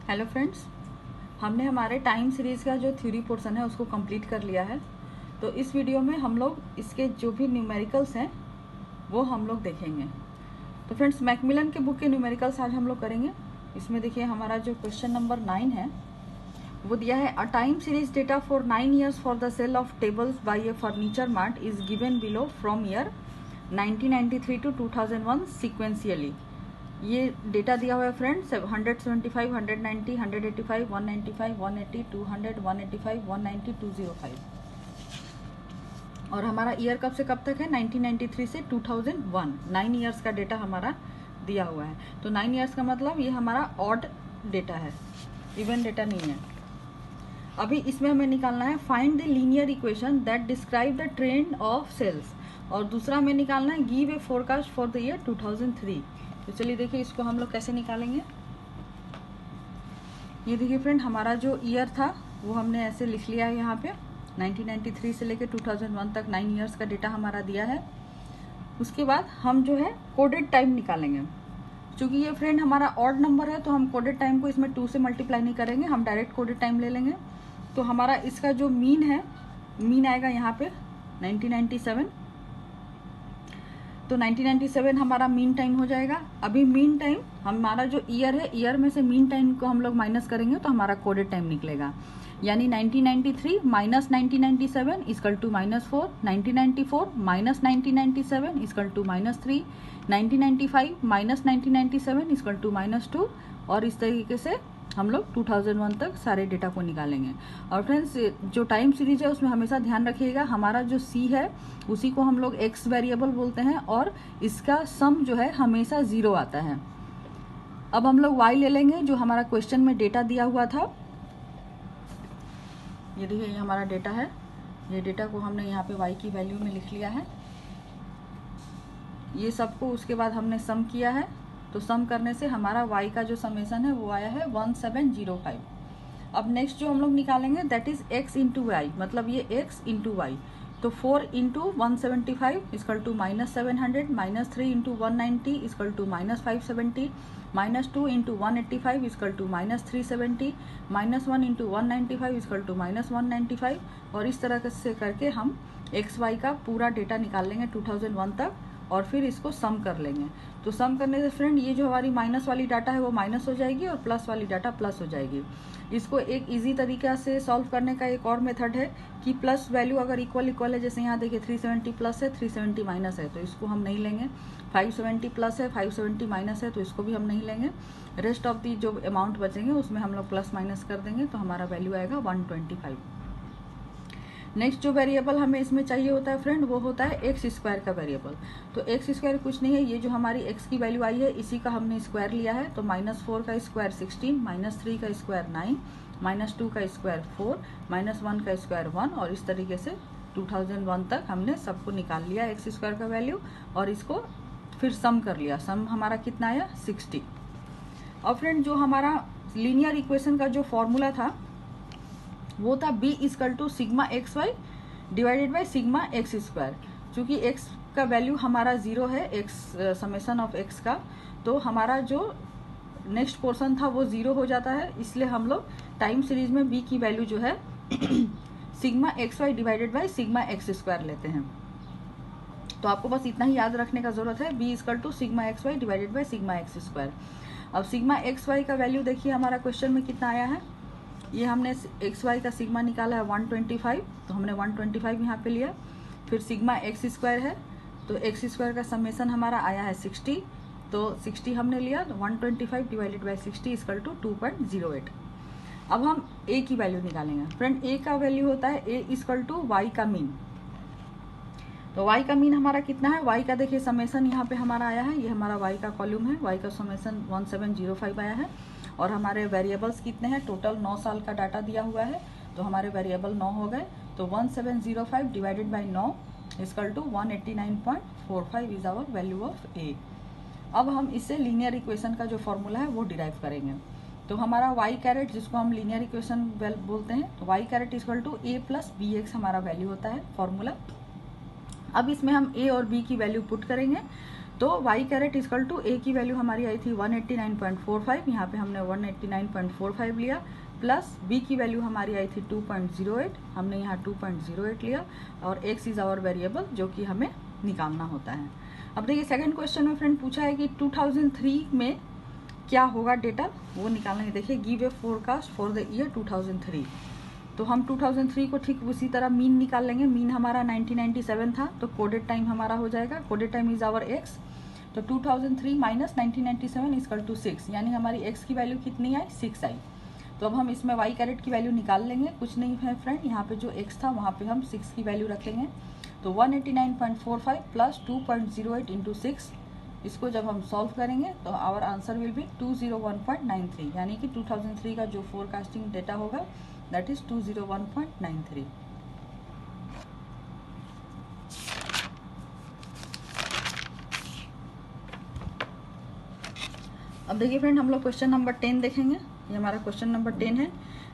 Hello friends, हमने हमारे time series का जो थ्योरी पोर्शन है उसको कंप्लीट कर लिया है। तो इस वीडियो में हम लोग इसके जो भी न्यूमेरिकल्स हैं वो हम लोग देखेंगे। तो फ्रेंड्स, मैकमिलन के बुक के न्यूमेरिकल्स आज हम लोग करेंगे। इसमें देखिए हमारा जो क्वेश्चन नंबर 9 है वो दिया है, a time series data for 9 years for the sale of tables by a furniture mart is given below from year 1993 to 2001 sequentially. ये डेटा दिया हुआ है फ्रेंड्स 175, 190, 185, 195, 180, 200, 185, 190, 205। और हमारा ईयर कब से कब तक है? 1993 से 2001। 9 ईयर्स का डेटा हमारा दिया हुआ है। तो 9 ईयर्स का मतलब ये हमारा ऑड डेटा है, इवन डेटा नहीं है। अभी इसमें हमें निकालना है find the linear equation that describe the trend of sales, और दूसरा हमें निकालना है give a forecast for the year 2003। तो चलिए देखिए इसको हम लोग कैसे निकालेंगे। ये देखिए फ्रेंड, हमारा जो ईयर था वो हमने ऐसे लिख लिया है यहाँ पे। 1993 से लेकर 2001 तक 9 ईयर्स का डेटा हमारा दिया है। उसके बाद हम जो है कोडेड टाइम निकालेंगे। चूंकि ये फ्रेंड हमारा ऑड नंबर है तो हम कोडेड टाइम को इसमें 2 से मल्टीप्लाई नहीं करेंगे, हम डायरेक्ट कोडेड टाइम ले लेंगे। तो हमारा इसका जो मीन है, मीन आएगा यहाँ पे 1997। तो 1997 हमारा मीन टाइम हो जाएगा। अभी मीन टाइम हमारा जो ईयर है, ईयर में से मीन टाइम को हम लोग माइनस करेंगे तो हमारा कोडेड टाइम निकलेगा। यानी 1993 minus 1997 equal to -4, 1994 minus 1997 equal to -3, 1995 minus 1997 equal to -2, और इस तरीके से हम लोग 2001 तक सारे डेटा को निकालेंगे। और फ्रेंड्स, जो टाइम सीरीज है उसमें हमेशा ध्यान रखिएगा, हमारा जो सी है उसी को हम लोग एक्स वेरिएबल बोलते हैं, और इसका सम जो है हमेशा 0 आता है। अब हम लोग वाई ले लेंगे जो हमारा क्वेश्चन में डेटा दिया हुआ था। ये देखिए ये हमारा डेटा है, ये डेटा को हमने यहाँ पे वाई की वैल्यू में लिख लिया है। ये सबको उसके बाद हमने सम किया है, तो सम करने से हमारा y का जो समेशन है वो आया है 1705। अब नेक्स्ट जो हम लोग निकालेंगे that is x into y, मतलब ये x इंटू वाई। तो 4 into 175 equal to -700, -3 into 190 equal to -570, -2 into 185 equal to -370, -1 into 195 equal to -195, और इस तरह से करके हम XY का पूरा डेटा निकाल लेंगे 2001 तक, और फिर इसको सम कर लेंगे। तो सम करने से फ्रेंड ये जो हमारी माइनस वाली डाटा है वो माइनस हो जाएगी और प्लस वाली डाटा प्लस हो जाएगी। इसको एक इजी तरीका से सॉल्व करने का एक और मेथड है कि प्लस वैल्यू अगर इक्वल है, जैसे यहाँ देखिए 370 प्लस है, 370 माइनस है, तो इसको हम नहीं लेंगे। 570 प्लस है, 570 माइनस है, तो इसको भी हम नहीं लेंगे। रेस्ट ऑफ दी जो अमाउंट बचेंगे उसमें हम लोग प्लस माइनस कर देंगे, तो हमारा वैल्यू आएगा 125। नेक्स्ट जो वेरिएबल हमें इसमें चाहिए होता है फ्रेंड वो होता है एक्स स्क्वायर का वेरिएबल। तो एक्स स्क्वायर कुछ नहीं है, ये जो हमारी एक्स की वैल्यू आई है इसी का हमने स्क्वायर लिया है। तो -4 का स्क्वायर 16, -3 का स्क्वायर 9, -2 का स्क्वायर 4, -1 का स्क्वायर 1, और इस तरीके से 2001 तक हमने सबको निकाल लिया एक्स स्क्वायर का वैल्यू, और इसको फिर सम कर लिया। सम हमारा कितना आया? 60। और फ्रेंड जो हमारा लीनियर इक्वेशन का जो फॉर्मूला था वो था b equal to sigma x y divided by sigma x square. चूँकि x का वैल्यू हमारा 0 है, x समेशन ऑफ x का, तो हमारा जो नेक्स्ट पोर्शन था वो 0 हो जाता है। इसलिए हम लोग टाइम सीरीज में b की वैल्यू जो है sigma x y divided by sigma x square लेते हैं। तो आपको बस इतना ही याद रखने का जरूरत है, b equal to sigma x y divided by sigma x square. अब सिग्मा एक्स वाई का वैल्यू देखिए हमारा क्वेश्चन में कितना आया है। ये हमने एक्स वाई का सिग्मा निकाला है 125, तो हमने 125 यहाँ पे लिया। फिर सिग्मा एक्स स्क्वायर है, तो एक्स स्क्वायर का समेशन हमारा आया है 60, तो 60 हमने लिया। तो 125 डिवाइडेड बाई 60 इक्वल टू 2.08। अब हम a की वैल्यू निकालेंगे। फ्रेंड a का वैल्यू होता है a इक्वल टू वाई का मीन। तो y का मीन हमारा कितना है? y का देखिए समेशन यहाँ पे हमारा आया है, ये हमारा y का कॉलम है, y का समेशन 1705 आया है। और हमारे वेरिएबल्स कितने हैं? टोटल 9 साल का डाटा दिया हुआ है, तो हमारे वेरिएबल 9 हो गए। तो 1705 divided by 9 equal to 189.45 is our value of a। अब हम इससे लीनियर इक्वेशन का जो फॉर्मूला है वो डिराइव करेंगे। तो हमारा y कैरेट, जिसको हम लीनियर इक्वेशन बोलते हैं, तो y caret equal to a plus bx हमारा वैल्यू होता है फॉर्मूला। अब इसमें हम a और b की वैल्यू पुट करेंगे। तो y caret equal to a की वैल्यू हमारी आई थी 189.45, यहाँ पे हमने 189.45 लिया, प्लस b की वैल्यू हमारी आई थी 2.08, हमने यहाँ 2.08 लिया, और x इज आवर वेरिएबल जो कि हमें निकालना होता है। अब देखिए सेकंड क्वेश्चन में फ्रेंड पूछा है कि 2003 में क्या होगा डेटा, वो निकालना है। देखिए give a forecast for the year 2003, तो हम 2003 को ठीक उसी तरह मीन निकाल लेंगे। मीन हमारा 1997 था, तो कोडेड टाइम हमारा हो जाएगा, coded time is our x, तो 2003 माइनस 1997 इजकल टू 6, यानी हमारी एक्स की वैल्यू कितनी आई, 6 आई। तो अब हम इसमें वाई कैरेट की वैल्यू निकाल लेंगे, कुछ नहीं है फ्रेंड, यहाँ पे जो एक्स था वहाँ पे हम 6 की वैल्यू रख लेंगे। तो 189.45 प्लस 2.08 इंटू 6, इसको जब हम सॉल्व करेंगे तो आवर आंसर विल बी 201.93, यानी कि 2003 का जो फोरकास्टिंग डेटा होगा दैट इज 201.93। अब देखिए फ्रेंड हम लोग क्वेश्चन नंबर 10 देखेंगे। ये हमारा क्वेश्चन नंबर 10 है।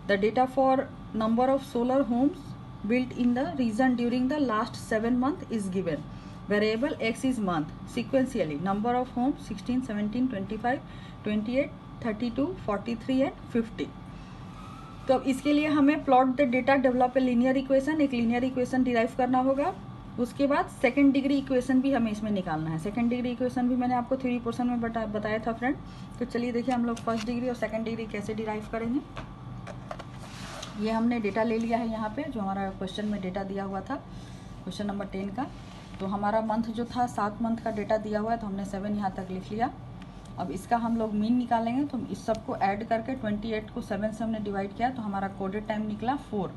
The data for number of solar homes built in the region during the last 7 months is given. Variable x is month sequentially. Number of homes 16, 17, 25, 28, 32, 43 and 50. तो अब इसके लिए हमें plot the data develop a linear equation, एक linear equation derive करना होगा। उसके बाद सेकंड डिग्री इक्वेशन भी हमें इसमें निकालना है। सेकंड डिग्री इक्वेशन भी मैंने आपको थ्योरी पोर्शन में बताया था फ्रेंड। तो चलिए देखिए हम लोग फर्स्ट डिग्री और सेकंड डिग्री कैसे डिराइव करेंगे। ये हमने डेटा ले लिया है यहाँ पे, जो हमारा क्वेश्चन में डेटा दिया हुआ था क्वेश्चन नंबर 10 का। तो हमारा मंथ जो था 7 मंथ का डेटा दिया हुआ है, तो हमने 7 यहाँ तक लिख लिया। अब इसका हम लोग मीन निकालेंगे, तो इस सबको ऐड करके 28 को 7 से हमने डिवाइड किया, तो हमारा कोडेड टाइम निकला 4।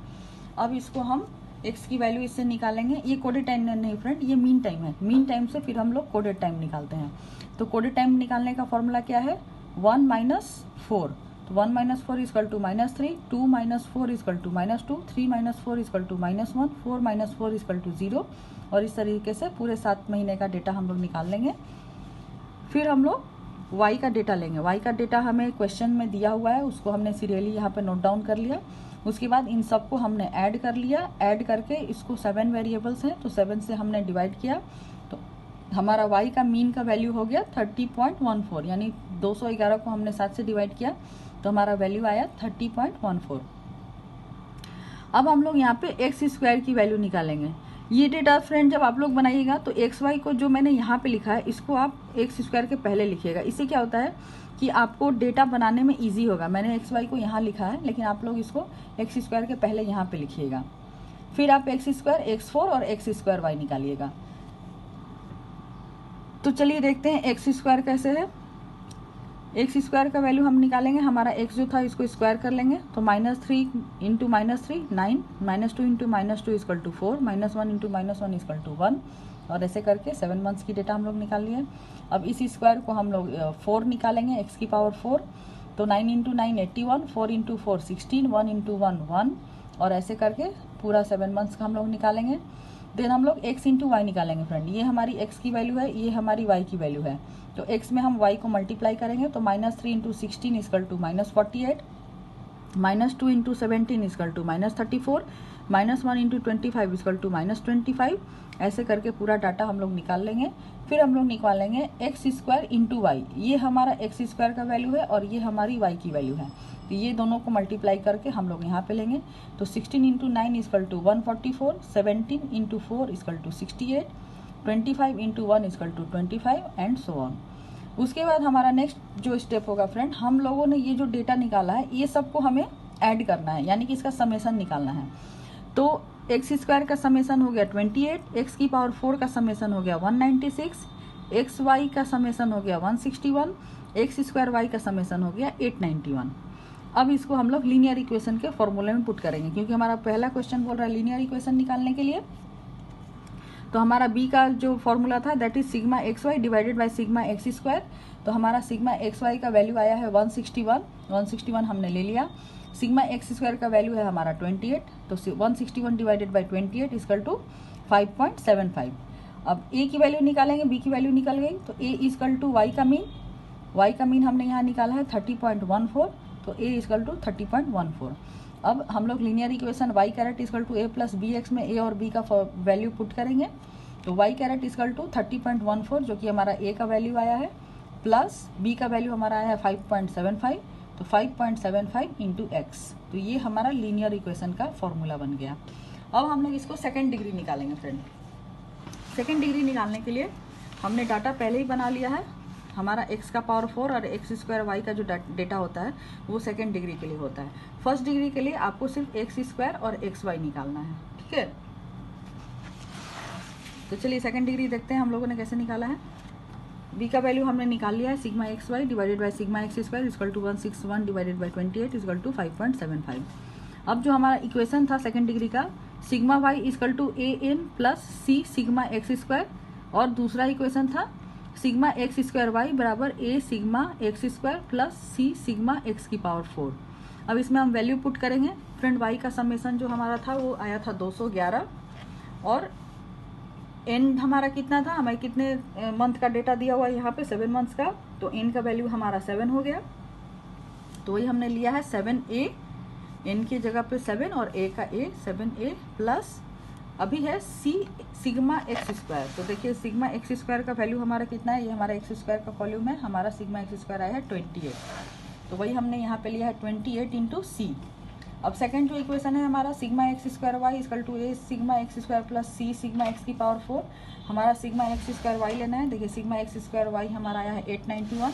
अब इसको हम x की वैल्यू इससे निकालेंगे। ये कोडेड टाइम नहीं फ्रेंड, ये मीन टाइम है। मीन टाइम से फिर हम लोग कोडेड टाइम निकालते हैं। तो कोडेड टाइम निकालने का फॉर्मूला क्या है, 1 माइनस 4। तो 1 minus 4 equal to -3, 2 minus 4 equal to -2, 3 minus 4 equal to -1, 4 minus 4 equal to 0, और इस तरीके से पूरे 7 महीने का डेटा हम लोग निकाल लेंगे। फिर हम लोग y का डेटा लेंगे। y का डेटा हमें क्वेश्चन में दिया हुआ है, उसको हमने सीरियली यहाँ पे नोट डाउन कर लिया। उसके बाद इन सबको हमने ऐड कर लिया। ऐड करके इसको 7 वेरिएबल्स हैं, तो 7 से हमने डिवाइड किया, तो हमारा y का मीन का वैल्यू हो गया 30.14, यानी 211 को हमने 7 से डिवाइड किया, तो हमारा वैल्यू आया 30.14। अब हम लोग यहाँ पे एक्स स्क्वायर की वैल्यू निकालेंगे। ये डेटा फ्रेंड जब आप लोग बनाइएगा तो एक्स वाई को जो मैंने यहाँ पे लिखा है इसको आप एक्स स्क्वायर के पहले लिखिएगा। इससे क्या होता है कि आपको डेटा बनाने में इजी होगा। मैंने एक्स वाई को यहाँ लिखा है, लेकिन आप लोग इसको एक्स स्क्वायर के पहले यहाँ पे लिखिएगा। फिर आप एक्स स्क्वायर x4 और एक्स स्क्वायर वाई निकालिएगा। तो चलिए देखते हैं एक्स स्क्वायर कैसे है। एक्स स्क्वायर का वैल्यू हम निकालेंगे। हमारा एक्स जो था इसको स्क्वायर कर लेंगे, तो -3 into -3 9, -2 into -2 equal to 4, -1 into -1 equal to 1, और ऐसे करके 7 मंथ्स की डेटा हम लोग निकाल लिए। अब इस स्क्वायर को हम लोग 4 निकालेंगे, एक्स की पावर 4, तो 9 इंटू 9 81, 4 इंटू 4 16, 1 इंटू 1 1, और ऐसे करके पूरा 7 मंथ्स का हम लोग निकालेंगे। देन हम लोग x इंटू वाई निकालेंगे फ्रेंड। ये हमारी x की वैल्यू है, ये हमारी y की वैल्यू है। तो x में हम y को मल्टीप्लाई करेंगे, तो -3 into 16 equal to -48, -2 into 17 equal to -34, -1 into 25 equal to -25, ऐसे करके पूरा डाटा हम लोग निकाल लेंगे। फिर हम लोग निकालेंगे एक्स स्क्वायर इंटू वाई। ये हमारा एक्स स्क्वायर का वैल्यू है और ये हमारी y की वैल्यू है, तो ये दोनों को मल्टीप्लाई करके हम लोग यहाँ पे लेंगे। तो 16 into 9 equal to 144, 17 into 4 equal to 68, 25 into 1 equal to 25 and so on. उसके बाद हमारा नेक्स्ट जो स्टेप होगा फ्रेंड, हम लोगों ने ये जो डेटा निकाला है ये सबको हमें ऐड करना है, यानी कि इसका समेसन निकालना है। तो एक्स स्क्वायर का समेसन हो गया 28, एक्स की पावर 4 का समेसन हो गया 196, एक्स वाई का समेसन हो गया 161, एक्स स्क्वायर वाई का समेसन हो गया 891। अब इसको हम लोग लीनियर इक्वेशन के फॉर्मूले में पुट करेंगे, क्योंकि हमारा पहला क्वेश्चन बोल रहा है लीनियर इक्वेशन निकालने के लिए। तो हमारा बी का जो फॉर्मूला था that is sigma x y divided by sigma x square. तो हमारा सिग्मा एक्स वाई का वैल्यू आया है 161 हमने ले लिया। सिग्मा एक्स स्क्वायर का वैल्यू है हमारा 28, तो 161 डिवाइडेड बाई 28 इजकल टू 5.75। अब ए की वैल्यू निकालेंगे, बी की वैल्यू निकल गई, तो ए इजकल टू वाई का मीन हमने यहाँ निकाला है 30.14, तो ए इजकल टू 30.14। अब हम लोग linear equation y caret equal to a plus B x में ए और बी का वैल्यू पुट करेंगे। तो वाई कैरेट इजकल टू 30.14 जो कि हमारा ए का वैल्यू आया है, प्लस बी का वैल्यू हमारा आया है 5.75, तो 5.75 इंटू एक्स। तो ये हमारा लीनियर इक्वेशन का फॉर्मूला बन गया। अब हम लोग इसको सेकेंड डिग्री निकालेंगे फ्रेंड। सेकेंड डिग्री निकालने के लिए हमने डाटा पहले ही बना लिया है। हमारा x का पावर 4 और x स्क्वायर y का जो डेटा होता है वो सेकेंड डिग्री के लिए होता है। फर्स्ट डिग्री के लिए आपको सिर्फ x स्क्वायर और xy निकालना है, ठीक है। तो चलिए सेकेंड डिग्री देखते हैं हम लोगों ने कैसे निकाला है। b का वैल्यू हमने निकाल लिया है, sigma xy divided by sigma x square equal to 161 divided by 28 equal to 5.75। अब जो हमारा इक्वेशन था सेकेंड डिग्री का, sigma y equal to a n plus c sigma x square, और दूसरा इक्वेशन था सिग्मा एक्स स्क्वायर वाई बराबर a sigma x square plus c sigma x की पावर 4। अब इसमें हम वैल्यू पुट करेंगे फ्रेंड। वाई का समेसन जो हमारा था वो आया था 211, और एन हमारा कितना था, हमें कितने मंथ का डेटा दिया हुआ है यहाँ पे 7 मंथ्स का, तो एन का वैल्यू हमारा 7 हो गया। तो वही हमने लिया है 7a, एन की जगह पे 7 और ए का ए 7a प्लस अभी है सी सिग्मा एक्स स्क्वायर। तो देखिए सिग्मा एक्स स्क्वायर का वैल्यू हमारा कितना है, ये हमारा एक्स स्क्वायर का वॉल्यूम है, हमारा सिग्मा एक्स स्क्वायर आया है 28। तो वही हमने यहाँ पे लिया है 28 इंटू सी। अब सेकंड जो इक्वेशन है हमारा sigma x square y equal to a sigma x square plus c sigma x की पावर 4। हमारा सिग्मा एक्स स्क्वायर वाई लेना है। देखिए सिग्मा एक्स स्क्वायर वाई हमारा आया है 891,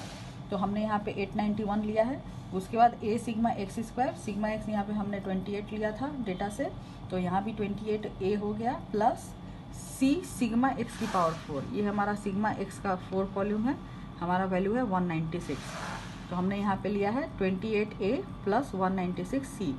तो हमने यहाँ पे 891 लिया है। उसके बाद A sigma x square, sigma X यहाँ पे हमने 28 लिया था डेटा से, तो यहाँ भी 28a हो गया, प्लस सी सिग्मा एक्स की पावर 4। ये हमारा सिग्मा एक्स का 4 वॉल्यूम है, हमारा वैल्यू है 196। तो हमने यहाँ पे लिया है 28a प्लस 196c।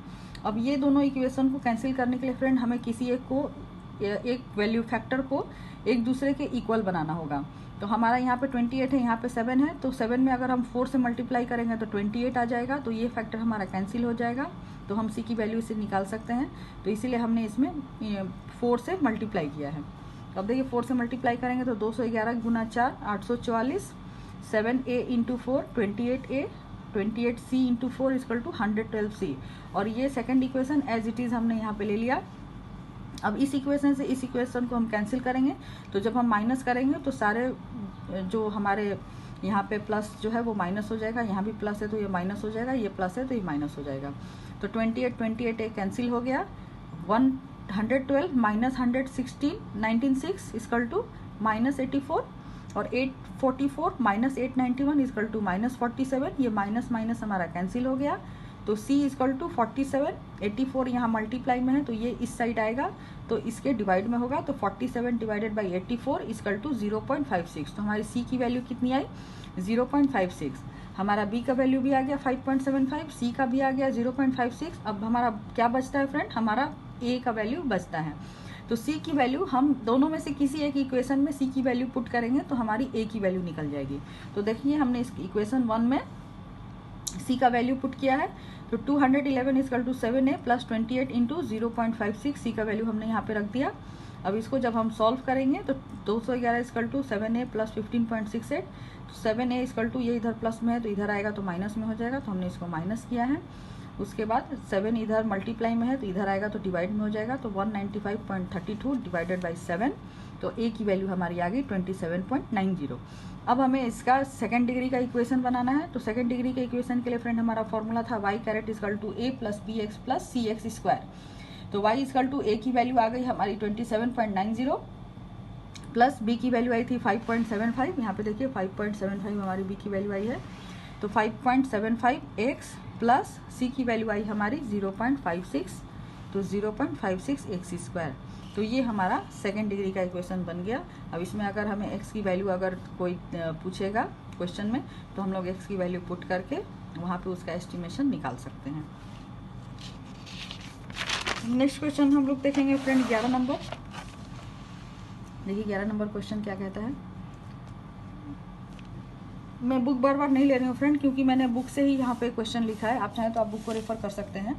अब ये दोनों इक्वेशन को कैंसिल करने के लिए फ्रेंड हमें किसी एक वैल्यू फैक्टर को एक दूसरे के इक्वल बनाना होगा। तो हमारा यहाँ पे 28 है, यहाँ पे 7 है, तो 7 में अगर हम 4 से मल्टीप्लाई करेंगे तो 28 आ जाएगा, तो ये फैक्टर हमारा कैंसिल हो जाएगा, तो हम सी की वैल्यू से निकाल सकते हैं। तो इसीलिए हमने इसमें 4 से मल्टीप्लाई किया है। तो अब देखिए 4 से मल्टीप्लाई करेंगे तो 211 गुना 4 844, 7a into 4 28a, 28c into 4 equal to 112c। और ये second equation as it is हमने यहाँ पे ले लिया। अब इस इक्वेशन से इस इक्वेशन को हम कैंसिल करेंगे, तो जब हम माइनस करेंगे तो सारे जो हमारे यहाँ पे प्लस जो है वो माइनस हो जाएगा, यहाँ भी प्लस है तो ये माइनस हो जाएगा, ये प्लस है तो ये माइनस हो जाएगा। तो 28 एक कैंसिल हो गया, 112 माइनस 116 196 इक्वल टू माइनस 84, और 844 माइनस 891 इक्वल टू माइनस 47। ये माइनस माइनस हमारा कैंसिल हो गया, तो C इक्वल टू 47, 84 यहाँ मल्टीप्लाई में है तो ये इस साइड आएगा, तो इसके डिवाइड में होगा, तो 47 डिवाइडेड बाई 84 इक्वल टू 0.56। तो हमारी C की वैल्यू कितनी आई 0.56। हमारा B का वैल्यू भी आ गया 5.75, C का भी आ गया 0.56। अब हमारा क्या बचता है फ्रेंड, हमारा A का वैल्यू बचता है। तो C की वैल्यू हम दोनों में से किसी एक इक्वेशन में C की वैल्यू पुट करेंगे तो हमारी A की वैल्यू निकल जाएगी। तो देखिए हमने इस इक्वेशन 1 में C का वैल्यू पुट किया है, तो 211 equal to 7a plus 28 into 0.56, C का वैल्यू हमने यहाँ पे रख दिया। अब इसको जब हम सॉल्व करेंगे तो 211 इक्वल टू 7a प्लस 15.68, तो 7a इक्वल टू ये इधर प्लस में है तो इधर आएगा तो माइनस में हो जाएगा, तो हमने इसको माइनस किया है। उसके बाद 7 इधर मल्टीप्लाई में है तो इधर आएगा तो डिवाइड में हो जाएगा, तो 195.32 डिवाइडेड बाई 7, तो a की वैल्यू हमारी आ गई 27.90। अब हमें इसका सेकंड डिग्री का इक्वेशन बनाना है। तो सेकंड डिग्री के इक्वेशन के लिए फ्रेंड हमारा फॉर्मूला था y caret equal to a plus B x plus c x square. तो y इक्वल टू a की वैल्यू आ गई हमारी 27.90 प्लस b की वैल्यू आई थी 5.75। यहाँ पे देखिए 5.75 हमारी b की वैल्यू आई है, तो 5.75x प्लस c की वैल्यू आई हमारी 0.56, तो 0.56 एक्स स्क्वायर। तो ये हमारा सेकेंड डिग्री का इक्वेशन बन गया। अब इसमें अगर हमें x की वैल्यू अगर कोई पूछेगा क्वेश्चन में तो हम लोग x की वैल्यू पुट करके वहाँ पे उसका एस्टिमेशन निकाल सकते हैं। नेक्स्ट क्वेश्चन हम लोग देखेंगे फ्रेंड 11 नंबर। देखिए 11 नंबर क्वेश्चन क्या कहता है। मैं बुक बार बार नहीं ले रही हूँ फ्रेंड, क्योंकि मैंने बुक से ही यहाँ पे क्वेश्चन लिखा है। आप चाहें तो आप बुक को रेफर कर सकते हैं।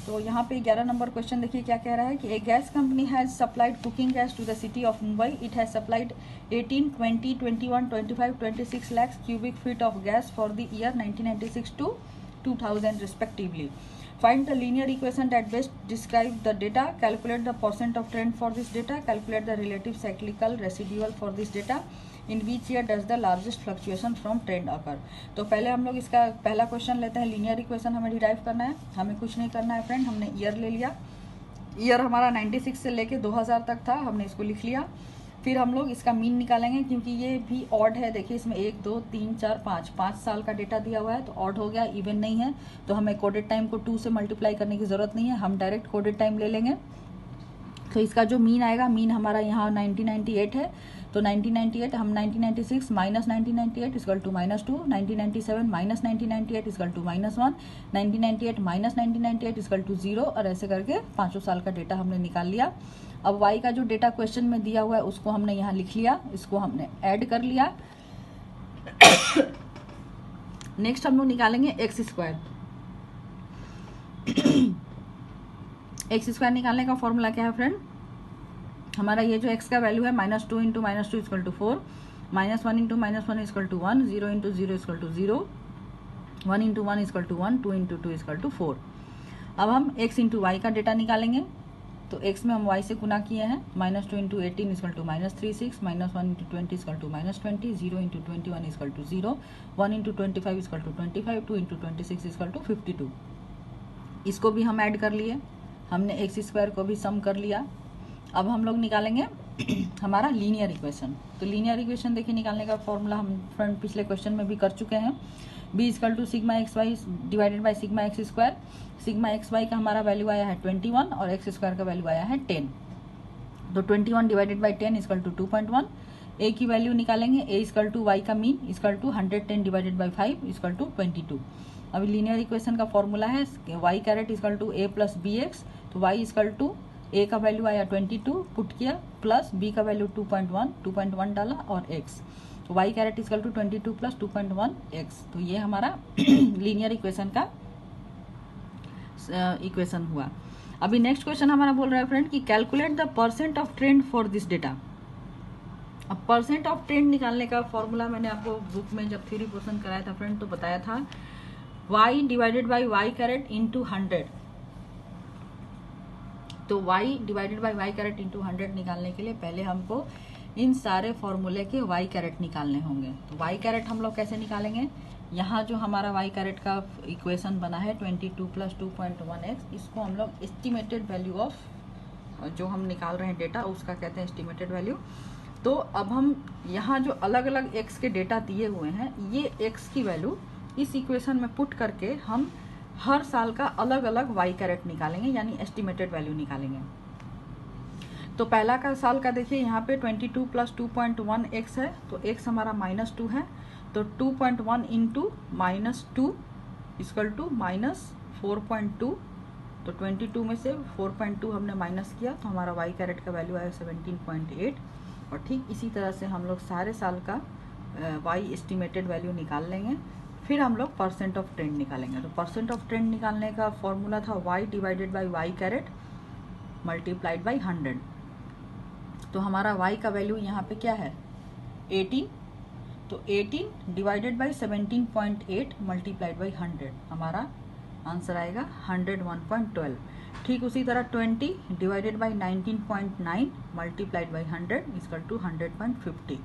तो यहाँ पे 11 नंबर क्वेश्चन देखिए क्या कह रहा है कि a gas company has supplied cooking gas to the city of Mumbai. It has supplied 18, 20, 21, 25, 26 lakhs cubic feet of gas for the year 1996 to 2000 respectively. Find the linear equation that best describe the data. Calculate the percent of trend for this data. Calculate the relative cyclical residual for this data. In which year does the largest fluctuation from trend occur. तो पहले हम लोग इसका पहला question लेते हैं. Linear equation हमें derive करना है. हमें कुछ नहीं करना है फ्रेंड. हमने ईयर ले लिया. ईयर हमारा 96 से लेके 2000 तक था. हमने इसको लिख लिया. फिर हम लोग इसका मीन निकालेंगे क्योंकि ये भी ऑड है. देखिए इसमें 1 2 3 4 5 साल का डेटा दिया हुआ है तो ऑड हो गया, इवन नहीं है. तो हमें कोडेड टाइम को 2 से मल्टीप्लाई करने की ज़रूरत नहीं है. हम डायरेक्ट कोडेड टाइम ले लेंगे. तो इसका जो मीन आएगा, मीन हमारा यहाँ 1998 है. तो 1998 हम 1996 minus 1998 equal to -2, 1997 minus 1998 equal to -1, 1998 minus 1998 equal to 0 और ऐसे करके 5 साल का डेटा हमने निकाल लिया. अब y का जो डेटा क्वेश्चन में दिया हुआ है उसको हमने यहाँ लिख लिया, इसको हमने ऐड कर लिया. नेक्स्ट हम लोग निकालेंगे एक्स स्क्वायर. एक्स स्क्वायर निकालने का फॉर्मूला क्या है फ्रेंड? हमारा ये जो x का वैल्यू है -2 into -2 equal to 4, -1 into -1 equal to 1, 0 into 0 equal to 0, 1 into 1 equal to 1, 2 into 2 equal to 4. अब हम x इंटू वाई का डेटा निकालेंगे. तो x में हम y से गुना किए हैं. -2 into 18 equal to -36, -1 into 20 equal to -20, 0 into 21 equal to 0, 1 into 25 equal to 25, 2 into 26 equal to 52. इसको भी हम ऐड कर लिए. हमने एक्स स्क्वायर को भी सम कर लिया. अब हम लोग निकालेंगे हमारा लीनियर इक्वेशन. तो लीनियर इक्वेशन देखिए निकालने का फॉर्मूला हम फ्रेंड पिछले क्वेश्चन में भी कर चुके हैं. b equal to sigma x y divided by sigma x square. Sigma x y का हमारा वैल्यू आया है 21 और एक्स स्क्वायर का वैल्यू आया है 10. तो 21 divided by 10 equal to 2.1. a की वैल्यू निकालेंगे. a इक्वल टू y का mean equal to 110 divided by 5 equal to 22. अभी लीनियर इक्वेशन का फॉर्मूला है y caret equal to a plus B x. तो y इक्वल टू a का value आया 22 put किया, प्लस b का वैल्यू 2.1 डाला और x. तो y caret equal to 22 plus 2.1 x. तो ये हमारा लीनियर इक्वेशन का इक्वेशन हुआ. अभी नेक्स्ट क्वेश्चन हमारा बोल रहा है फ्रेंड कि calculate the percent of trend for this data. अब परसेंट ऑफ ट्रेंड निकालने का फॉर्मूला मैंने आपको बुक में जब थ्योरी पोर्शन कराया था फ्रेंड तो बताया था y divided by y caret into 100. तो y divided by y caret into 100 निकालने के लिए पहले हमको इन सारे फॉर्मूले के y कैरेट निकालने होंगे. तो y कैरेट हम लोग कैसे निकालेंगे? यहाँ जो हमारा y कैरेट का इक्वेशन बना है 22 प्लस 2.1x, इसको हम लोग एस्टिमेटेड वैल्यू ऑफ जो हम निकाल रहे हैं डेटा उसका कहते हैं एस्टिमेटेड वैल्यू. तो अब हम यहाँ जो अलग अलग x के डेटा दिए हुए हैं ये x की वैल्यू इस इक्वेशन में पुट करके हम हर साल का अलग अलग y कैरेट निकालेंगे, यानी एस्टिमेटेड वैल्यू निकालेंगे. तो पहला का साल का देखिए यहाँ पे 22 प्लस 2.1x है. तो x हमारा -2 है. तो 2.1 इंटू -2 इक्वल टू -4.2. तो 22 में से 4.2 हमने माइनस किया तो हमारा y कैरेट का वैल्यू आया 17.8. और ठीक इसी तरह से हम लोग सारे साल का y एस्टिमेटेड वैल्यू निकाल लेंगे. फिर हम लोग परसेंट ऑफ ट्रेंड निकालेंगे. तो परसेंट ऑफ ट्रेंड निकालने का फॉर्मूला था y divided by y caret multiplied by 100. तो हमारा y का वैल्यू यहाँ पे क्या है 18. तो 18 डिवाइडेड बाई 17.8 मल्टीप्लाइड बाई 100 हमारा आंसर आएगा 101.12. ठीक उसी तरह 20 divided by 19.9 multiplied by 100 equal to 100.50.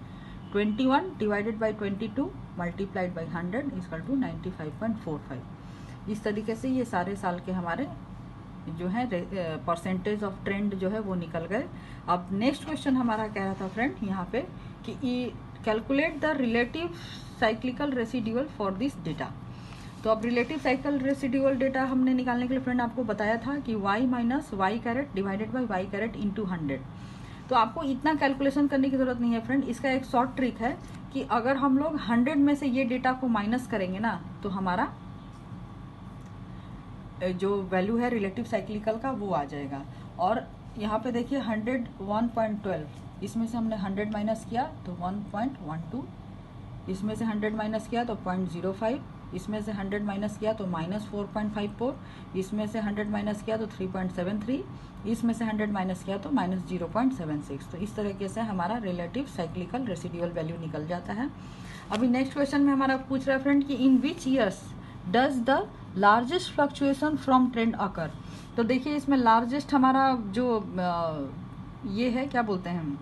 21 divided by 22 multiplied by 100 equal to 95.45. इस तरीके से ये सारे साल के हमारे जो है परसेंटेज ऑफ ट्रेंड जो है वो निकल गए. अब नेक्स्ट क्वेश्चन हमारा कह रहा था फ्रेंड यहाँ पे कि calculate the relative cyclical residual for this data. तो अब रिलेटिव साइकिल रेसिड्यूअल डेटा हमने निकालने के लिए फ्रेंड आपको बताया था कि y minus y caret divided by y caret into 100. तो आपको इतना कैलकुलेशन करने की जरूरत नहीं है फ्रेंड. इसका एक शॉर्ट ट्रिक है कि अगर हम लोग 100 में से ये डेटा को माइनस करेंगे ना तो हमारा जो वैल्यू है रिलेटिव साइक्लिकल का वो आ जाएगा. और यहाँ पे देखिए 101.12 इसमें से हमने 100 माइनस किया तो 1.12, इसमें से 100 माइनस किया तो 0.05, इसमें से 100 माइनस किया तो -4.54, इसमें से 100 माइनस किया तो 3.73, इसमें से 100 माइनस किया तो -0.76. तो इस तरीके से हमारा रिलेटिव साइक्लिकल रेसिड्यूअल वैल्यू निकल जाता है. अभी नेक्स्ट क्वेश्चन में हमारा पूछ रहा है फ्रेंड कि in which years does the largest fluctuation from trend occur. तो देखिए इसमें लार्जेस्ट हमारा जो ये है क्या बोलते हैं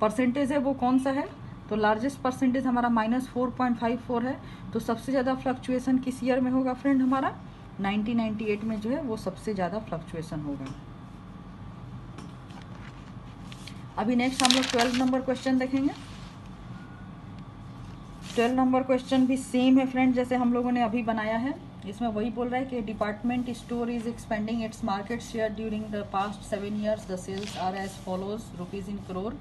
परसेंटेज है वो कौन सा है, तो लार्जेस्ट परसेंटेज हमारा -4.54 है। तो सबसे ज़्यादा फ्लक्चुएशन किस ईयर में होगा फ्रेंड, हमारा 1998 में जो है वो सबसे ज़्यादा फ्लक्चुएशन होगा। अभी नेक्स्ट हम लोग 12 नंबर क्वेश्चन देखेंगे। 12 नंबर क्वेश्चन भी सेम है फ्रेंड जैसे हम लोगों ने अभी बनाया है। इसमें वही बोल रहा है कि department store is expanding its market share during the past 7 years। The sales are as follows rupees in crore.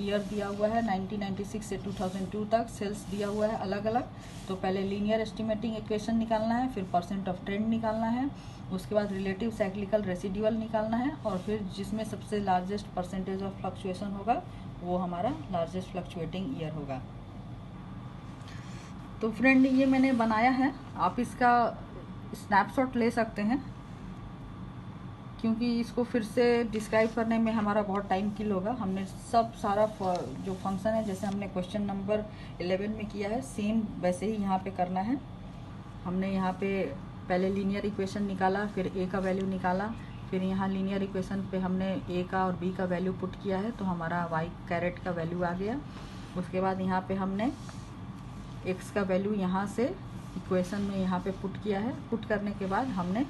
Year दिया हुआ है 1996 से 2002 तक। सेल्स दिया हुआ है अलग अलग। तो पहले लीनियर एस्टिमेटिंग इक्वेशन निकालना है, फिर परसेंट ऑफ ट्रेंड निकालना है, उसके बाद रिलेटिव साइक्लिकल रेसिडुअल निकालना है, और फिर जिसमें सबसे लार्जेस्ट परसेंटेज ऑफ फ्लक्चुएशन होगा वो हमारा लार्जेस्ट फ्लक्चुएटिंग ईयर होगा। तो फ्रेंड ये मैंने बनाया है, आप इसका स्नैपशॉट ले सकते हैं क्योंकि इसको फिर से डिस्क्राइब करने में हमारा बहुत टाइम किल होगा। हमने सब सारा जो फंक्शन है जैसे हमने क्वेश्चन नंबर 11 में किया है सेम वैसे ही यहाँ पे करना है। हमने यहाँ पे पहले लीनियर इक्वेशन निकाला, फिर ए का वैल्यू निकाला, फिर यहाँ लीनियर इक्वेशन पे हमने ए का और बी का वैल्यू पुट किया है तो हमारा वाई कैरेट का वैल्यू आ गया। उसके बाद यहाँ पे हमने एक्स का वैल्यू यहाँ से इक्वेशन में यहाँ पे पुट किया है। पुट करने के बाद हमने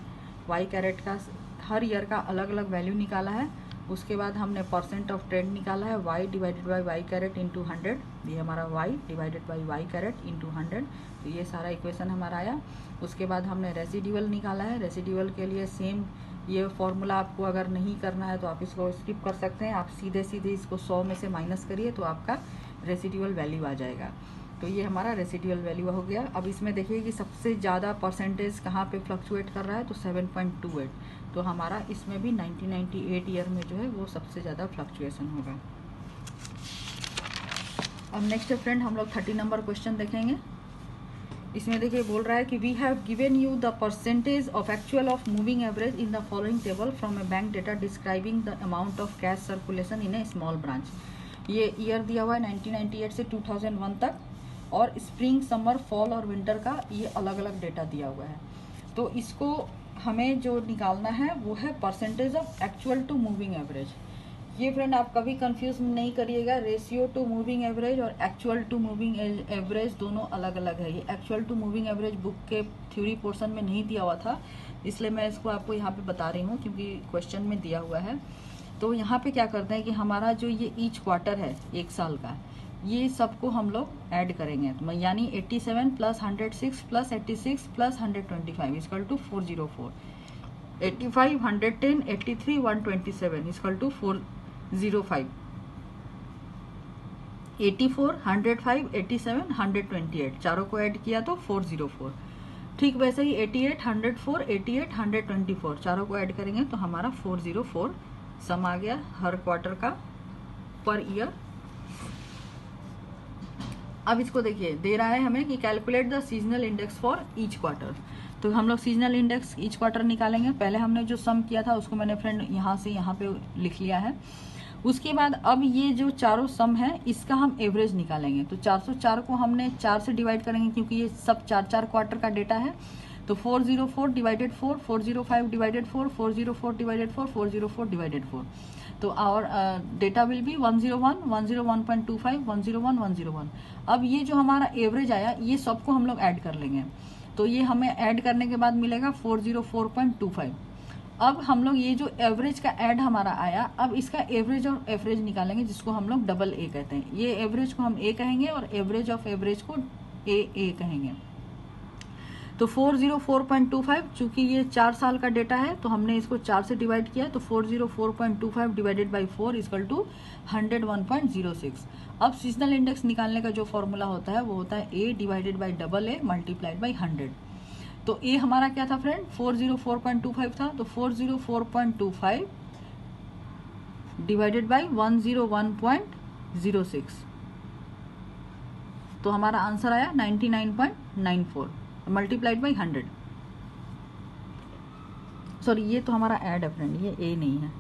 वाई कैरेट का हर ईयर का अलग अलग वैल्यू निकाला है। उसके बाद हमने परसेंट ऑफ ट्रेंड निकाला है, y divided by y caret into 100। ये हमारा y divided by y caret into 100। तो ये सारा इक्वेशन हमारा आया। उसके बाद हमने रेसिडुअल निकाला है। रेसिडुअल के लिए सेम ये फॉर्मूला आपको अगर नहीं करना है तो आप इसको स्किप कर सकते हैं। आप सीधे सीधे इसको 100 में से माइनस करिए तो आपका रेसिडुअल वैल्यू आ जाएगा। तो ये हमारा रेसिडुअल वैल्यू हो गया। अब इसमें देखिए कि सबसे ज़्यादा परसेंटेज कहाँ पे फ्लक्चुएट कर रहा है, तो 7.28। तो हमारा इसमें भी 1998 ईयर में जो है वो सबसे ज़्यादा फ्लक्चुएशन होगा। अब नेक्स्ट फ्रेंड हम लोग 30 नंबर क्वेश्चन देखेंगे। इसमें देखिए बोल रहा है कि we have given you the percentage of actual of moving average in the following table from a bank data describing the amount of cash circulation in a small branch. ये year दिया हुआ है 1998 से 2001 तक, और स्प्रिंग समर फॉल और winter का ये अलग अलग डेटा दिया हुआ है। तो इसको हमें जो निकालना है वो है percentage of actual to moving average. ये फ्रेंड आप कभी कंफ्यूज नहीं करिएगा, रेशियो टू मूविंग एवरेज और एक्चुअल टू मूविंग एवरेज दोनों अलग अलग है। ये actual to moving average book के थ्योरी पोर्शन में नहीं दिया हुआ था, इसलिए मैं इसको आपको यहाँ पे बता रही हूँ क्योंकि क्वेश्चन में दिया हुआ है। तो यहाँ पे क्या करते हैं कि हमारा जो ये ईच क्वार्टर है एक साल का, ये सबको हम लोग ऐड करेंगे। तो यानी 87 प्लस 106 प्लस 86 प्लस 125 इक्वल टू 404। 85 110 83 127 equal to 405। 84 105 87 128 चारों को ऐड किया तो 404। ठीक वैसे ही 88 104 88 124 चारों को ऐड करेंगे तो हमारा 404 सम आ गया हर क्वार्टर का पर ईयर। अब इसको देखिए दे रहा है हमें कि calculate the seasonal index for each quarter. तो हम लोग सीजनल इंडेक्स ईच क्वार्टर निकालेंगे। पहले हमने जो सम किया था उसको मैंने फ्रेंड यहाँ से यहाँ पे लिख लिया है। उसके बाद अब ये जो चारों सम है इसका हम एवरेज निकालेंगे। तो 404 को हमने 4 से डिवाइड करेंगे क्योंकि ये सब 4 क्वार्टर का डेटा है। तो 404 डिवाइडेड 4, 405 डिवाइडेड 4, 404 डिवाइडेड 4, 404 डिवाइडेड 4। तो आवर डेटा विल बी 101, 101.25, 101, 101। अब ये जो हमारा एवरेज आया ये सबको हम लोग ऐड कर लेंगे। तो ये हमें ऐड करने के बाद मिलेगा 404.25। अब हम लोग ये जो एवरेज का ऐड हमारा आया, अब इसका एवरेज और एवरेज निकालेंगे जिसको हम लोग डबल ए कहते हैं। ये एवरेज को हम ए कहेंगे और एवरेज ऑफ एवरेज को ए कहेंगे। तो 404.25 चूंकि ये 4 साल का डेटा है तो हमने इसको 4 से डिवाइड किया, तो 404.25 डिवाइडेड बाई 4 इक्वल टू 101.06। अब सीजनल इंडेक्स निकालने का जो फॉर्मूला होता है वो होता है A divided by double A multiplied by 100। तो ए हमारा क्या था फ्रेंड 404.25 था, तो 404.25 डिवाइडेड बाई 101.06 तो हमारा आंसर आया 99.94 मल्टीप्लाइड बाई 100। सॉरी ये तो हमारा ऐड है फ्रेंड, ये ए नहीं है,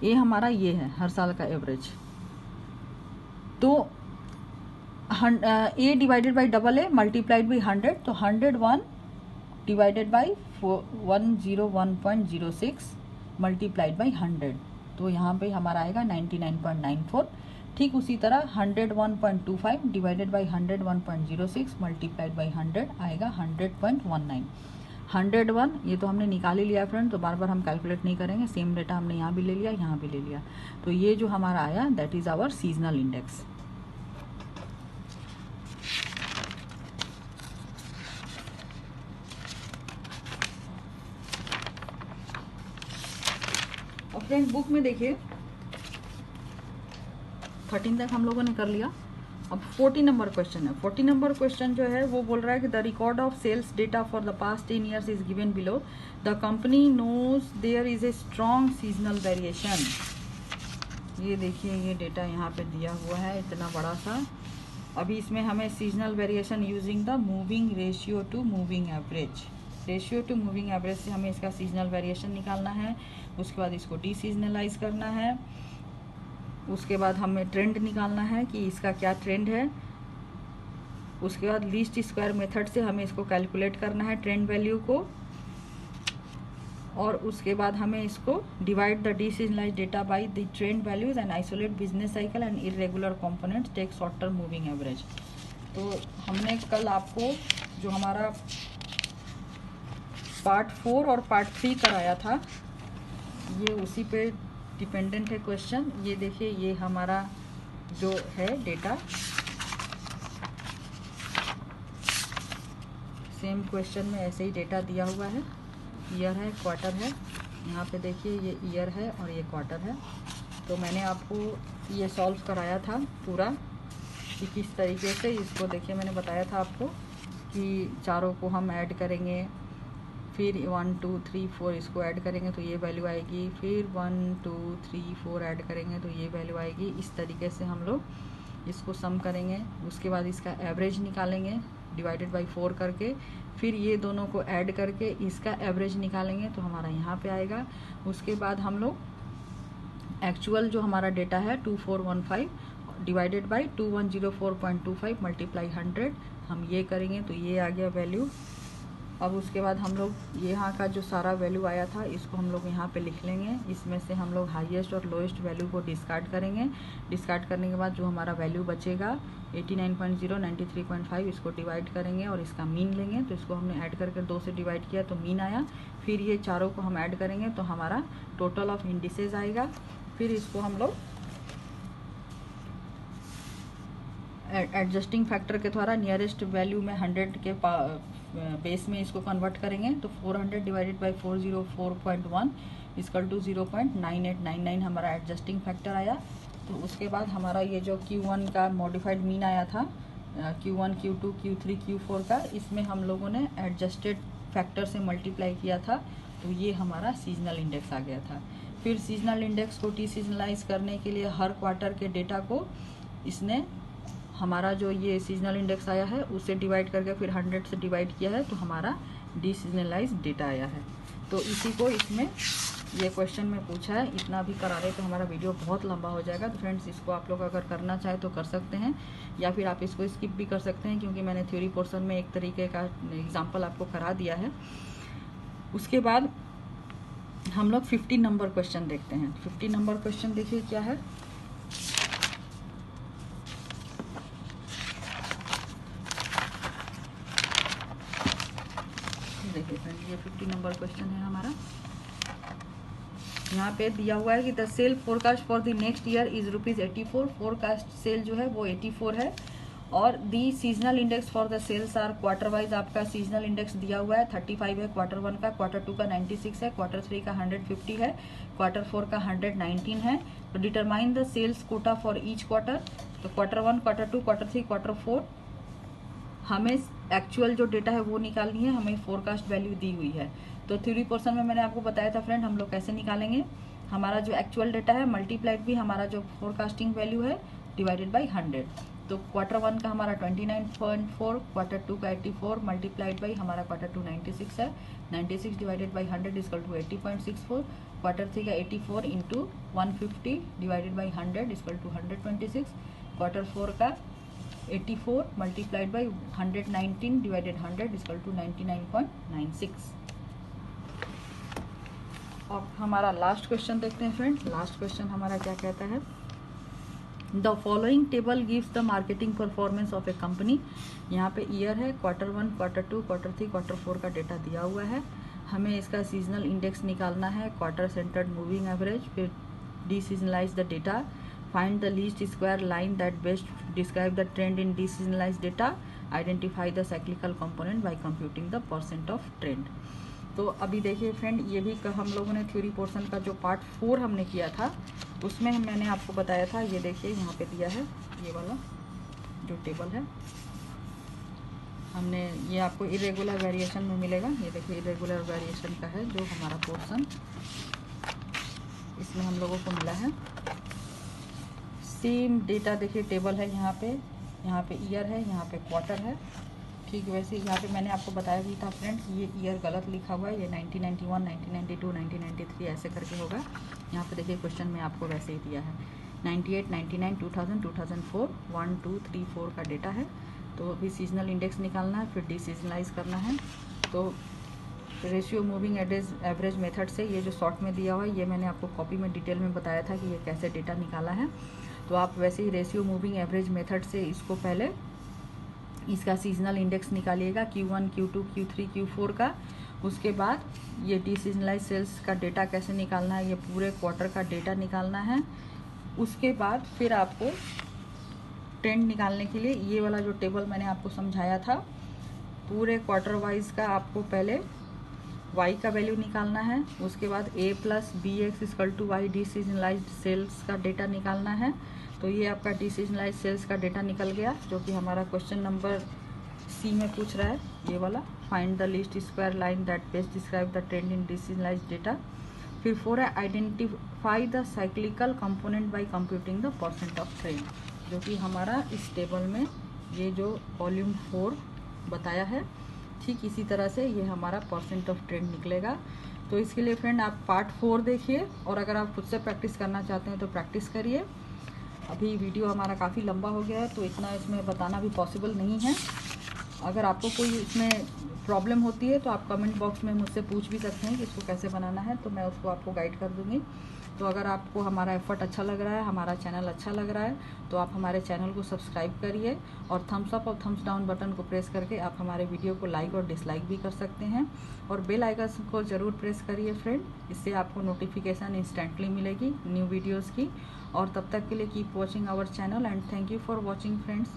ए हमारा ये है हर साल का एवरेज। तो A divided by double A multiplied by 100 तो 101 डिवाइडेड बाई 101.06 मल्टीप्लाइड बाई 100, तो यहाँ पे हमारा आएगा 99.94। ठीक उसी तरह 101.25 डिवाइडेड बाई 101.06 मल्टीप्लाइड बाई 100 आएगा 100.19। 101 ये तो हमने निकाल ही लिया फ्रेंड, तो बार बार हम कैलकुलेट नहीं करेंगे, सेम डेटा हमने यहाँ भी ले लिया, यहाँ भी ले लिया। तो ये जो हमारा आया that is our seasonal index. और फ्रेंड्स बुक में देखिए 13 तक हम लोगों ने कर लिया। अब 40 नंबर क्वेश्चन है। 40 नंबर क्वेश्चन जो है वो बोल रहा है कि the record of sales data for the past 10 years is given below. The company knows there is a strong seasonal variation. ये देखिए ये डेटा यहाँ पे दिया हुआ है इतना बड़ा सा। अभी इसमें हमें seasonal variation using the moving ratio to moving average, ratio to moving average से हमें इसका सीजनल वेरिएशन निकालना है। उसके बाद इसको डी सीजनलाइज करना है। उसके बाद हमें ट्रेंड निकालना है कि इसका क्या ट्रेंड है। उसके बाद लीस्ट स्क्वायर मेथड से हमें इसको कैलकुलेट करना है ट्रेंड वैल्यू को। और उसके बाद हमें इसको divide the deseasonalise data by the trend values and isolate business cycle and irregular components take short term moving average. तो हमने कल आपको जो हमारा पार्ट 4 और पार्ट 3 कराया था ये उसी पे डिपेंडेंट है क्वेश्चन। ये देखिए ये हमारा जो है डेटा सेम क्वेश्चन में ऐसे ही डेटा दिया हुआ है। ईयर है, क्वार्टर है, यहाँ पे देखिए ये ईयर है और ये क्वार्टर है। तो मैंने आपको ये सॉल्व कराया था पूरा कि किस तरीके से इसको देखिए मैंने बताया था आपको कि चारों को हम ऐड करेंगे, फिर 1 2 3 4 इसको ऐड करेंगे तो ये वैल्यू आएगी, फिर 1 2 3 4 ऐड करेंगे तो ये वैल्यू आएगी। इस तरीके से हम लोग इसको सम करेंगे। उसके बाद इसका एवरेज निकालेंगे डिवाइडेड बाई 4 करके, फिर ये दोनों को ऐड करके इसका एवरेज निकालेंगे तो हमारा यहाँ पे आएगा। उसके बाद हम लोग एक्चुअल जो हमारा डेटा है 2415 डिवाइडेड बाई 2104.25 मल्टीप्लाई 100 हम ये करेंगे तो ये आ गया वैल्यू। अब उसके बाद हम लोग यहाँ का जो सारा वैल्यू आया था इसको हम लोग यहाँ पे लिख लेंगे। इसमें से हम लोग हाईएस्ट और लोएस्ट वैल्यू को डिस्कार्ड करेंगे। डिस्कार्ड करने के बाद जो हमारा वैल्यू बचेगा 89.0 93.5 इसको डिवाइड करेंगे और इसका मीन लेंगे। तो इसको हमने ऐड करके 2 से डिवाइड किया तो मीन आया। फिर ये चारों को हम ऐड करेंगे तो हमारा टोटल ऑफ इंडिसेस आएगा। फिर इसको हम लोग एडजस्टिंग फैक्टर के द्वारा नियरेस्ट वैल्यू में 100 के बेस में इसको कन्वर्ट करेंगे तो 400 डिवाइडेड बाई 404.1 इक्वल टू 0.9899 हमारा एडजस्टिंग फैक्टर आया। तो उसके बाद हमारा ये जो Q1 का मॉडिफाइड मीन आया था Q1 Q2 Q3 Q4 का, इसमें हम लोगों ने एडजस्टेड फैक्टर से मल्टीप्लाई किया था तो ये हमारा सीजनल इंडेक्स आ गया था। फिर सीजनल इंडेक्स को टी सीजनलाइज करने के लिए हर क्वार्टर के डेटा को इसने हमारा जो ये सीजनल इंडेक्स आया है उससे डिवाइड करके फिर 100 से डिवाइड किया है तो हमारा डी सीजनलाइज डेटा आया है। तो इसी को इसमें ये क्वेश्चन में पूछा है। इतना भी करा रहे तो हमारा वीडियो बहुत लंबा हो जाएगा। तो फ्रेंड्स इसको आप लोग अगर करना चाहे तो कर सकते हैं या फिर आप इसको स्किप भी कर सकते हैं क्योंकि मैंने थ्योरी पोर्शन में एक तरीके का एग्जाम्पल आपको करा दिया है। उसके बाद हम लोग 50 नंबर क्वेश्चन देखते हैं। 50 नंबर क्वेश्चन देखिए क्या है। देखिए फ्रेंड ये 50 नंबर क्वेश्चन है हमारा। यहाँ पे दिया हुआ है कि the sale forecast for the next year is ₹84। Forecast sale जो है वो 84 है और the seasonal index for the sales are quarter wise आपका सीजनल इंडेक्स दिया हुआ है 35 है क्वार्टर 1 का, क्वार्टर 2 का 96 है, क्वार्टर 3 का 150 है, क्वार्टर 4 का 119 है। तो determine the sales quota for each quarter. तो क्वार्टर 1 क्वार्टर 2 क्वार्टर 3 क्वार्टर 4 हमें एक्चुअल जो डेटा है वो निकालनी है, हमें फोरकास्ट वैल्यू दी हुई है। तो थ्योरी पोर्शन में मैंने आपको बताया था फ्रेंड हम लोग कैसे निकालेंगे। हमारा जो एक्चुअल डेटा है मल्टीप्लाइड भी हमारा जो फोरकास्टिंग वैल्यू है डिवाइडेड बाई 100। तो क्वार्टर 1 का हमारा 29.4, क्वार्टर 2 का 84 मल्टीप्लाइड बाई हमारा क्वार्टर 2 96 है, 96 divided by 100 equal to 80.64। Quarter 3 का 84 into 150 divided by 100 equal to 126। Quarter 4 का 84 multiplied by 119 divided 100 equal to 99.96। अब हमारा लास्ट क्वेश्चन देखते हैं फ्रेंड। लास्ट क्वेश्चन हमारा क्या कहता है, the following table gives the marketing performance of A company. यहाँ पे ईयर है, क्वार्टर 1, क्वार्टर 2, क्वार्टर 3, क्वार्टर 4 का डेटा दिया हुआ है। हमें इसका सीजनल इंडेक्स निकालना है, क्वार्टर सेंटर्ड मूविंग एवरेज, फिर deseasonalise the data, find the least square line that best describe the trend in deseasonalise data, identify the cyclical component by computing the percent of trend. तो अभी देखिए friend, ये भी हम लोगों ने theory portion का जो पार्ट 4 हमने किया था उसमें मैंने आपको बताया था, ये देखिए यहाँ पे दिया है ये वाला जो टेबल है, हमने ये आपको इरेगुलर वेरिएशन में मिलेगा। ये देखिए इरेगुलर वेरिएशन का है जो हमारा पोर्शन इसमें हम लोगों को मिला है। सेम डेटा देखिए टेबल है, यहाँ पे ईयर है, यहाँ पे क्वार्टर है। ठीक वैसे यहाँ पे मैंने आपको बताया भी था फ्रेंड, ये ईयर गलत लिखा हुआ है, ये 1991, 1992, 1993 ऐसे करके होगा। यहाँ पे देखिए क्वेश्चन में आपको वैसे ही दिया है 98, 99, 2000, 2004, 1, 2, 3, 4 का डेटा है। तो अभी सीजनल इंडेक्स निकालना है, फिर डिसीजनलाइज करना है। तो रेशियो मूविंग एवरेज मेथड से ये जो शॉर्ट में दिया हुआ है, ये मैंने आपको कॉपी में डिटेल में बताया था कि ये कैसे डेटा निकाला है। तो आप वैसे ही रेशियो मूविंग एवरेज मेथड से इसको पहले इसका seasonal index निकालिएगा Q1, Q2, Q3, Q4 का। उसके बाद ये डिसीजनलाइज सेल्स का डेटा कैसे निकालना है, ये पूरे क्वार्टर का डेटा निकालना है। उसके बाद फिर आपको ट्रेंड निकालने के लिए ये वाला जो टेबल मैंने आपको समझाया था, पूरे क्वार्टर वाइज का आपको पहले y का वैल्यू निकालना है। उसके बाद a plus B X equal to Y deseasonalised sales का डेटा निकालना है। तो ये आपका डिसीजनलाइज सेल्स का डेटा निकल गया, जो कि हमारा क्वेश्चन नंबर सी में पूछ रहा है, ये वाला find the least square line that best describe the trend in deseasonalise data. फिर 4 है identify the cyclical component by computing the percent of trend, जो कि हमारा इस टेबल में ये जो वॉल्यूम 4 बताया है, ठीक इसी तरह से ये हमारा परसेंट ऑफ ट्रेंड निकलेगा। तो इसके लिए फ्रेंड आप पार्ट 4 देखिए, और अगर आप खुद से प्रैक्टिस करना चाहते हैं तो प्रैक्टिस करिए। अभी वीडियो हमारा काफ़ी लंबा हो गया है, तो इतना इसमें बताना भी पॉसिबल नहीं है। अगर आपको कोई इसमें प्रॉब्लम होती है तो आप कमेंट बॉक्स में मुझसे पूछ भी सकते हैं कि इसको कैसे बनाना है, तो मैं उसको आपको गाइड कर दूँगी। तो अगर आपको हमारा एफर्ट अच्छा लग रहा है, हमारा चैनल अच्छा लग रहा है, तो आप हमारे चैनल को सब्सक्राइब करिए, और थम्स अप और थम्स डाउन बटन को प्रेस करके आप हमारे वीडियो को लाइक और डिसलाइक भी कर सकते हैं। और बेल आइकन को ज़रूर प्रेस करिए फ्रेंड, इससे आपको नोटिफिकेशन इंस्टेंटली मिलेगी न्यू वीडियोज़ की। और तब तक के लिए keep watching our channel and thank you for watching friends.